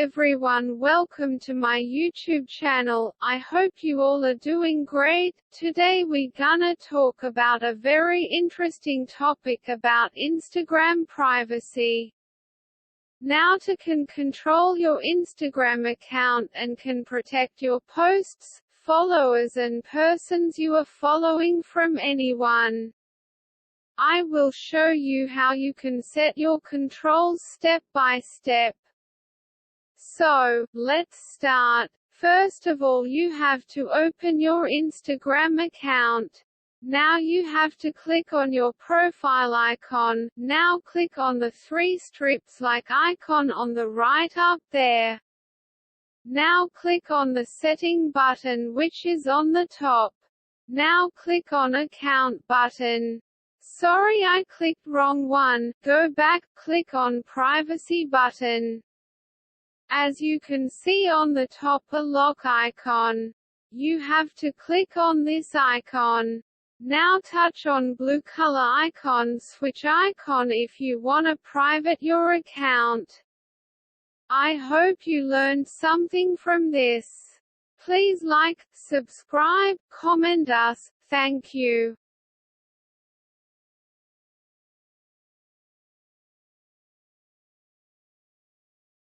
everyone, welcome to my YouTube channel. I hope you all are doing great. Today we gonna talk about a very interesting topic about Instagram privacy. Now to can control your Instagram account and can protect your posts, followers and persons you are following from anyone. I will show you how you can set your controls step by step. So, let's start. First of all, you have to open your Instagram account. Now you have to click on your profile icon. Now click on the three strips like icon on the right up there. Now click on the setting button which is on the top. Now click on account button. Sorry, I clicked wrong one. Go back, click on privacy button. As you can see on the top a lock icon. You have to click on this icon. Now touch on blue color icon, switch icon if you want to private your account. I hope you learned something from this. Please like, subscribe, comment us. Thank you.